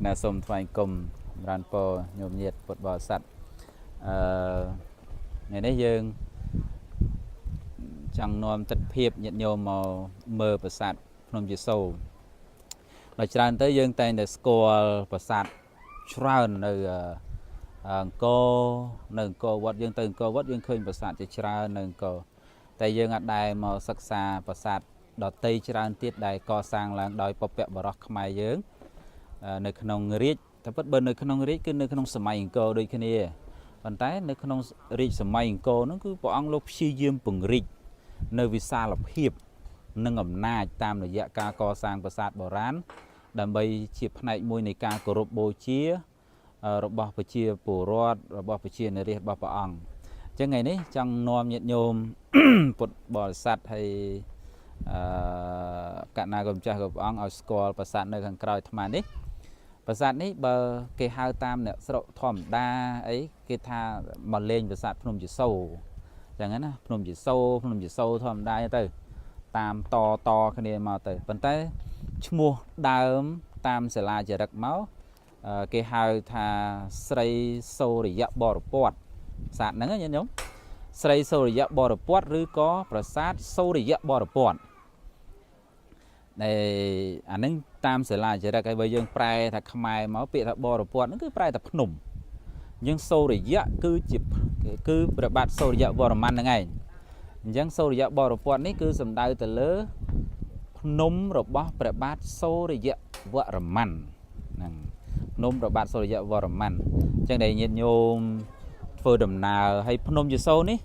ណាសូមថ្លែងគុំរានពរញោមញាតពុទ្ធបរិស័ទថ្ងៃនេះយើងចង់នាំទិដ្ឋភាពញាតិញោមមកមើលប្រាសាទភ្នំយេសូវដល់ច្រើនទៅយើងតែងតែស្គាល់ប្រាសាទច្រើននៅអង្គរវត្តយើងទៅអង្គរវត្តយើងឃើញប្រាសាទជាច្រើននៅអង្គរតែយើងអាចដែរមកសិក្សាប្រាសាទដតីច្រើនទៀតដែលកសាងឡើងដោយពពកបរោះខ្មែរយើងនៅក្នុងរាជតែពិតបើនៅក្នុងរាជគឺនៅក្នុងសម័យអង្គរដូចគ្នាប៉ុន្តែនៅក្នុងរាជសម័យអង្គរហ្នឹងគឺព្រះអង្គលោកព្យាយាមពង្រីកនៅវិសាលភាពនិងអំណាចតាមរយៈការកសាងប្រាសាទបុរាណដើម្បីជាផ្នែកមួយនៃការគោរពបូជារបស់ប្រជាពលរដ្ឋរបស់ប្រជានារីរបស់ព្រះអង្គអញ្ចឹងថ្ងៃនេះចង់នាំញាតិញោមពុទ្ធបរិស័ទហើយកណ្ណាកុំចាស់củaព្រះអង្គឲ្យស្គាល់ប្រាសាទនៅខាងក្រោយអាត្មានេះប្រាសាទនេះបើគេហៅតាមអ្នកស្រុកធម្មតាអីគេថាមកលេងប្រាសាទភ្នំយេសូវអញ្ចឹងណាភ្នំយេសូវធម្មតាទៅតាមតគ្នាមកទៅប៉ុន្តែឈ្មោះដើមតាមសាលាចារឹកមកគេហៅថាស្រីសូរិយបរពតប្រាសាទហ្នឹងញាតិញោមស្រីសូរិយបរពតឬក៏ប្រាសាទសូរិយបរពតដែលអានឹងតាមសាលាចារឹកហើយបើយើងប្រែថាខ្មែរមកពាក្យថាបរពតហ្នឹងគឺប្រែថាភ្នំយើងសូរិយគឺព្រះបាទសូរិយវរ្ម័នហ្នឹងឯងអញ្ចឹងសូរិយបរពតនេះគឺសំដៅទៅលើភ្នំរបស់ព្រះបាទសូរិយវរ្ម័នហ្នឹងភ្នំព្រះបាទសូរិយវរ្ម័នអញ្ចឹងដែលញាតិញោមធ្វើដំណើរហើយភ្នំយេសូវនេះ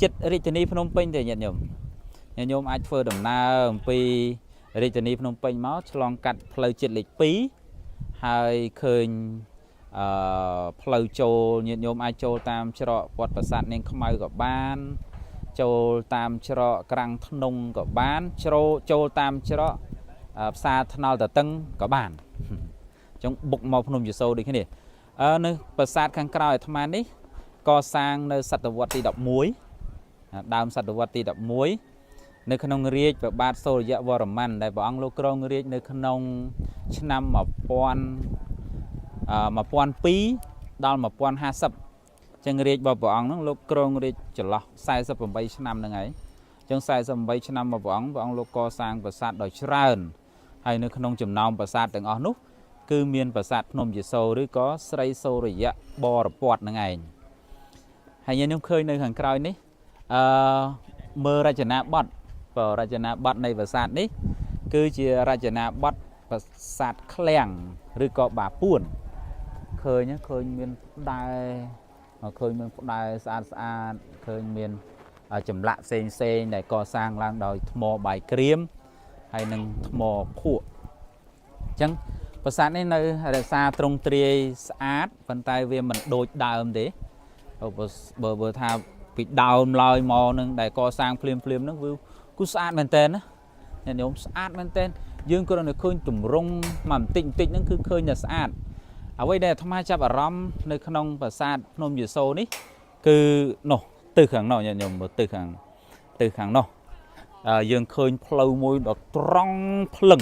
ចិត្តរាជធានីភ្នំពេញទេញាតិញោមអាចធ្វើដំណើរអំពីរាជធានីភ្នំពេញមកឆ្លងកាត់ផ្លូវជាតិលេខ2ហើយឃើញផ្លូវចូលញាតិញោមអាចចូលតាមច្រកវត្តប្រាសាទនាងខ្មៅក៏បានចូលតាមច្រកក្រាំងធ្នង់ក៏បានចូលតាមច្រកផ្សារថ្នល់តតឹងក៏បានអញ្ចឹងបុកមកភ្នំយេសូវដូចគ្នានៅប្រាសាទខាងក្រោយអាត្មានេះកសាងនៅសតវត្សទី11ដើមសតវត្សទី11នៅក្នុងរាជព្រះបាទសូរិយវរ្ម័នដែលព្រះអង្គលោកគ្រងរាជនៅក្នុងឆ្នាំ1002ដល់1050ចឹងរាជរបស់ព្រះអង្គហ្នឹងលោកគ្រងរាជចន្លោះ48ឆ្នាំហ្នឹងហើយចឹង48ឆ្នាំរបស់ព្រះអង្គលោកកសាងប្រាសាទដ៏ច្រើនហើយនៅក្នុងចំណោមប្រាសាទទាំងអស់នោះគឺមានប្រាសាទភ្នំយេសូវឬក៏ស្រីសូរិយបរពតហ្នឹងឯងហើយខ្ញុំឃើញនៅខាងក្រោយនេះមើលរចនាបថនៃប្រាសាទនេះគឺជារចនាបថប្រាសាទឃ្លាំងឬក៏បាពួនឃើញមានផ្តែរស្អាតឃើញមានចម្លាក់ផ្សេងដែលកសាងឡើងដោយថ្មបាយក្រៀមហើយនឹងថ្មភក់អញ្ចឹងប្រាសាទនេះនៅរក្សាទ្រង់ទ្រាយស្អាតប៉ុន្តែវាមិនដូចដើមទេបើថាពីដើមឡើយមកនឹងដែលកសាងភ្លាមហ្នឹងវាគឺស្អាតមែនតើណាញាតិញោមស្អាតមែនតើយើងគ្រាន់តែឃើញទម្រង់មកបន្តិចហ្នឹងគឺឃើញតែស្អាតអ្វីដែលអាត្មាចាប់អារម្មណ៍នៅក្នុងប្រាសាទភ្នំយេសូវនេះគឺនោះទិសខាងនោះញាតិញោមមើលទិសខាងនោះយើងឃើញផ្លូវមួយដ៏ត្រង់ភ្លឹង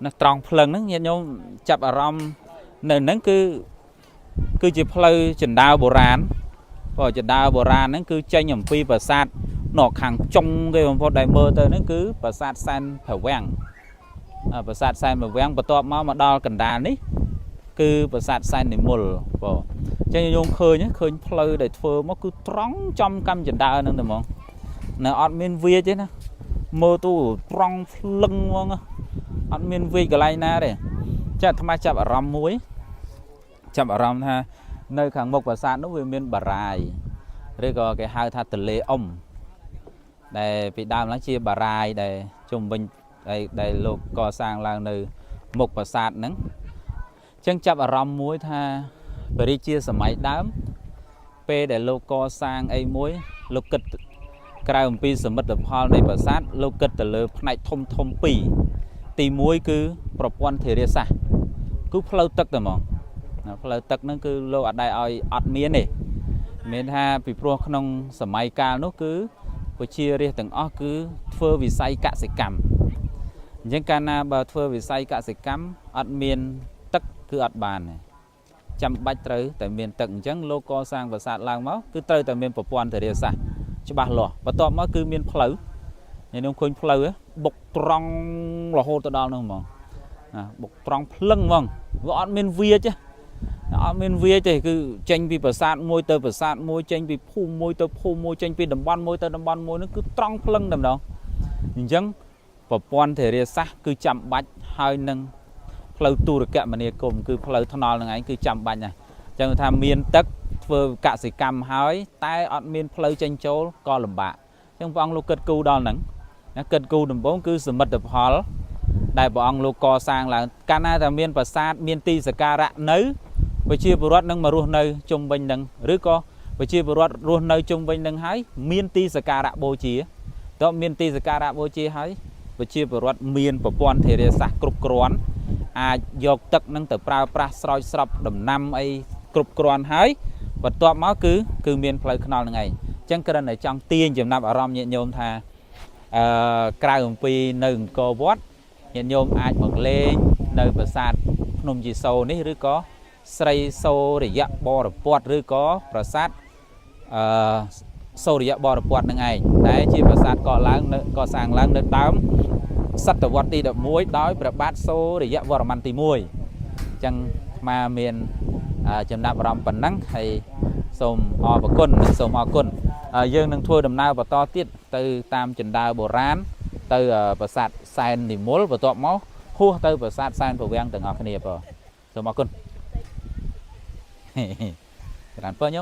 ណាត្រង់ភ្លឹងហ្នឹងញាតិញោមចាប់អារម្មណ៍នៅហ្នឹងគឺជាផ្លូវចណ្ដើរបុរាណចណ្ដើរបុរាណហ្នឹងគឺចេញអំពីប្រាសាទនៅខាងចុងគេបំផុតដែលមើលទៅហ្នឹងគឺប្រាសាទសែនភវាំងបន្ទាប់មកដល់កណ្ដាលនេះគឺប្រាសាទសែននិមលអញ្ចឹងញោមឃើញផ្លូវដែលធ្វើមកគឺត្រង់ចំកម្មចណ្ដើរហ្នឹងតែហ្មងនៅអត់មានវាទេណាមើលទៅត្រង់ភ្លឹងហ្មងអត់មានវាកន្លែងណាទេចាអាត្មាចាប់អារម្មណ៍ថានៅខាងមុខប្រាសាទនោះវាមានបារាយឬក៏គេហៅថាទលេអ៊ំដែលពីដើមឡើងជាបារាយដែលជុំវិញដែលលោកកសាងឡើងនៅមុខប្រាសាទហ្នឹងអញ្ចឹងចាប់អារម្មណ៍មួយថាបរិជាសម័យដើមពេលដែលលោកកសាងអីមួយលោកគិតក្រៅអំពីសមិទ្ធផលនៃប្រាសាទលោកគិតទៅលើផ្នែកធំពីរទី1គឺប្រព័ន្ធធារាសាស្ត្រគឺផ្លូវទឹកតែហ្មងផ្លូវទឹកហ្នឹងគឺលោកអត់ដែរឲ្យអត់មានទេមានថាពីព្រោះក្នុងសម័យកាលនោះគឺប្រជារាស្ត្រទាំងអស់គឺធ្វើវិស័យកសិកម្មអញ្ចឹងកាលណាបើធ្វើវិស័យកសិកម្មអត់មានទឹក cứ ọt bàn này chăm bách tới tại miền tận trắng lô co sang và sạt lang máu cứ tới tại miền bờ quan thời địa sa cho bà lò và tọt máu cứ miền phơi nên ông khuyên phơi á bộc trong là hô tao đau nữa mà bộc trong lưng mong gọn miền vía chứ ở miền vía thì cứ tranh vì bờ sạt môi tranh vì phù môi tơ phù môi tranh vì đầm ban môi nó cứ trong lưng đầm đâu nhìn chăng bờ quan thời địa sa cứ chăm bách hai nâng phơi tu được kẹm mà nè cùng cứ phơi thon là ngay cứ chăm bách này chẳng tham miền tất vừa cả sự cầm hói tai ọt miền phơi tranh chỗ co làm bạ trong vòng lô kết cu đo nắng kết cu đầm bốn cứ sầm mật đập hó đại bộ ông lô co sang là cana tham miền và sát miền ti sờ ca rạ nấy với chia bờ nâng mà ruột nơi trung bình nâng rứa co với chia bờ ruột nơi trung bình nâng hái miền ti sờ ca rạ bô chia đó miền ti sờ ca rạ bô chia hái với chia bờ miền bờ quan thể để sạc cục cron dọc tật nâng từ pra soi sập đầm năm ấy cục cron hái và tọa máu cứ miền phơi khăn là ngày chẳng cái này trong tiên chừng năm ở rom nhẹ nhôm thà cài ủng pi nơi co vót nhẹ nhôm ai bật lên nơi bờ sạt nôm chỉ sâu ní rứa có xây sâu để dẹp bò được bọt rứa có bờ sát sâu để dẹp bò được bọt nâng ngày đấy chỉ bờ sạt cọ sàng láng nơi tám sắt từ vót đi được muối đói bờ bát sâu để dẹp bò mặn tì muối chẳng mà miền chừng năm ở rom bẩn nắng hay sôm o và côn sôm o côn dương nâng thua đầm nào và to tiết từ tam chừng đào bồ rán từ bờ sạt san thì múa và tọt máu hua từ bờ sạt san phổ vang từng ngọc này bờ sôm o côn làm phơi nhá